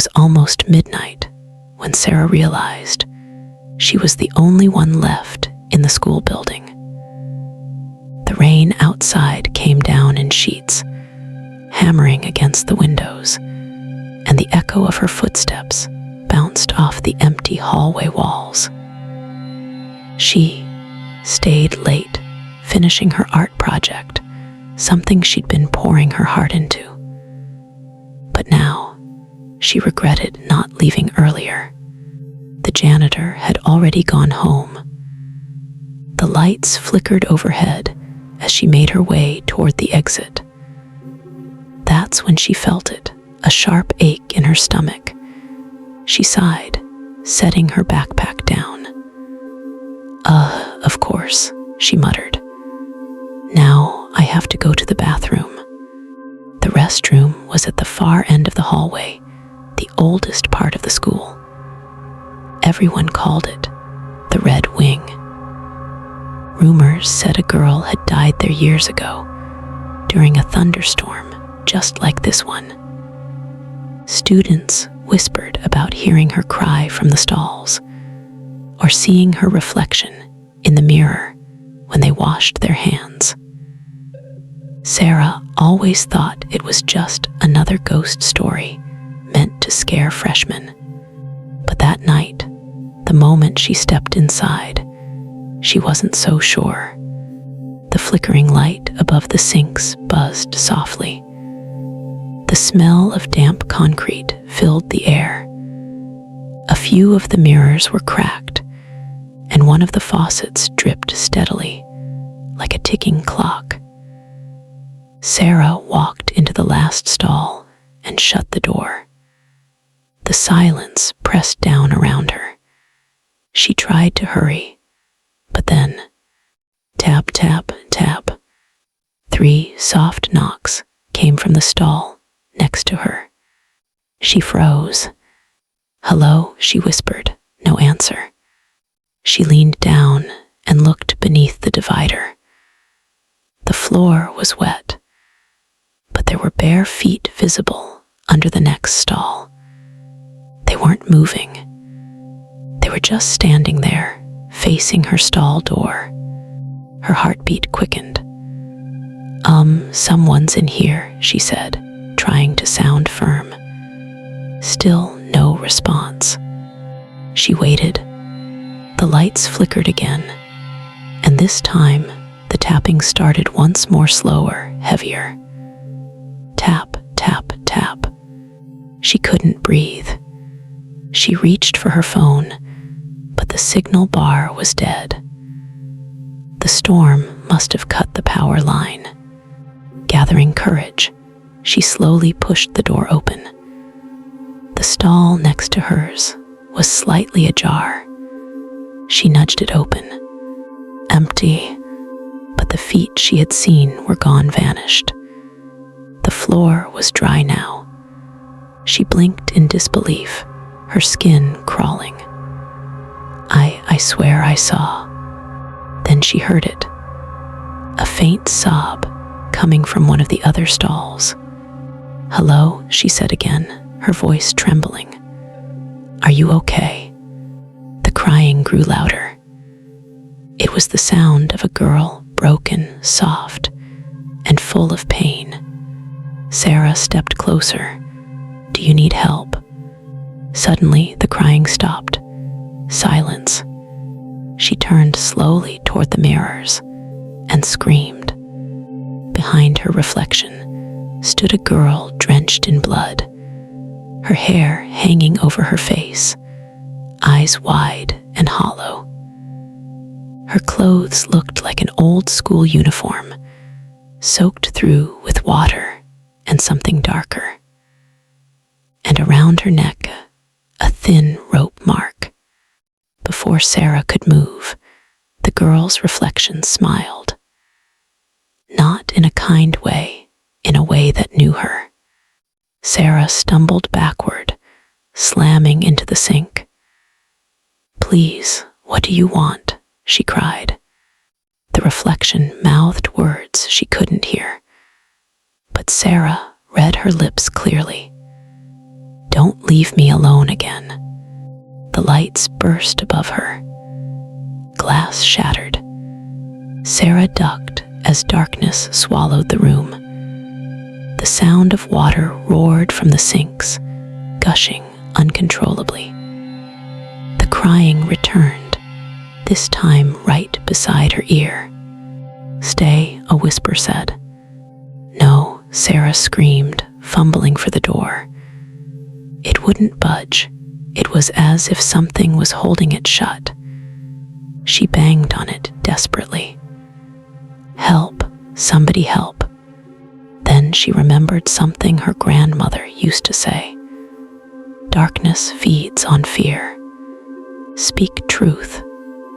was almost midnight when Sarah realized she was the only one left in the school building. The rain outside came down in sheets, hammering against the windows, and the echo of her footsteps bounced off the empty hallway walls. She stayed late, finishing her art project, something she'd been pouring her heart into. But now, she regretted not leaving earlier. The janitor had already gone home. The lights flickered overhead as she made her way toward the exit. That's when she felt it, a sharp ache in her stomach. She sighed, setting her backpack down. Of course," she muttered. "Now I have to go to the bathroom." The restroom was at the far end of the hallway, the oldest part of the school. Everyone called it the Red Wing. Rumors said a girl had died there years ago, during a thunderstorm just like this one. Students whispered about hearing her cry from the stalls, or seeing her reflection in the mirror when they washed their hands. Sarah always thought it was just another ghost story meant to scare freshmen. But that night, the moment she stepped inside, she wasn't so sure. The flickering light above the sinks buzzed softly. The smell of damp concrete filled the air. A few of the mirrors were cracked, and one of the faucets dripped steadily, like a ticking clock. Sarah walked into the last stall and shut the door. The silence pressed down around her. She tried to hurry, but then, tap, tap, tap, 3 soft knocks came from the stall next to her. She froze. "Hello," she whispered. No answer. She leaned down and looked beneath the divider. The floor was wet, but there were bare feet visible under the next stall. They weren't moving. They were just standing there, facing her stall door. Her heartbeat quickened. Someone's in here," she said, trying to sound firm. Still no response. She waited. The lights flickered again, and this time the tapping started once more, slower, heavier. Tap, tap, tap. She couldn't breathe. She reached for her phone, but the signal bar was dead. The storm must have cut the power line. Gathering courage, she slowly pushed the door open. The stall next to hers was slightly ajar. She nudged it open. Empty, but the feet she had seen were gone, vanished. The floor was dry now. She blinked in disbelief, her skin crawling. I swear I saw." Then she heard it. A faint sob coming from one of the other stalls. "Hello," she said again, her voice trembling. "Are you okay?" The crying grew louder. It was the sound of a girl, broken, soft, and full of pain. Sarah stepped closer. "Do you need help?" Suddenly, the crying stopped. Silence. She turned slowly toward the mirrors and screamed. Behind her reflection stood a girl drenched in blood, her hair hanging over her face, eyes wide and hollow. Her clothes looked like an old school uniform, soaked through with water and something darker. And around her neck, a thin rope mark. Before Sarah could move, the girl's reflection smiled. Not in a kind way, in a way that knew her. Sarah stumbled backward, slamming into the sink. "Please, what do you want?" she cried. The reflection mouthed words she couldn't hear, but Sarah read her lips clearly. Don't leave me alone again. The lights burst above her. Glass shattered. Sarah ducked as darkness swallowed the room. The sound of water roared from the sinks, gushing uncontrollably. The crying returned, this time right beside her ear. "Stay," a whisper said. "No," Sarah screamed, fumbling for the door. It wouldn't budge. It was as if something was holding it shut. She banged on it desperately. "Help, somebody help." Then she remembered something her grandmother used to say. Darkness feeds on fear. Speak truth,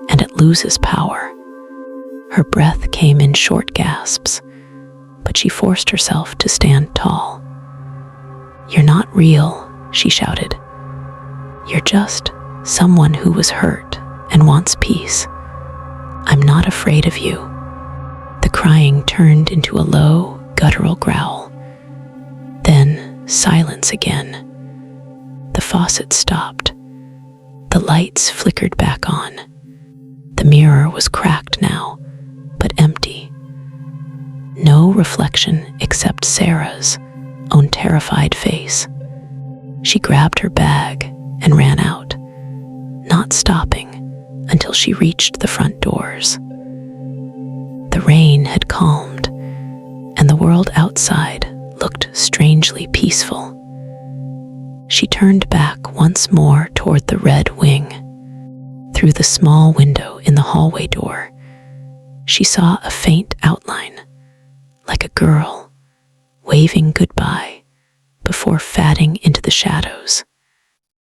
and it loses power. Her breath came in short gasps, but she forced herself to stand tall. "You're not real," she shouted. "You're just someone who was hurt and wants peace. I'm not afraid of you." The crying turned into a low, guttural growl. Then silence again. The faucet stopped. The lights flickered back on. The mirror was cracked now, but empty. No reflection except Sarah's own terrified face. She grabbed her bag and ran out, not stopping until she reached the front doors. The rain had calmed, and the world outside looked strangely peaceful. She turned back once more toward the red wing. Through the small window in the hallway door, she saw a faint outline, like a girl, waving goodbye before fading into the shadows.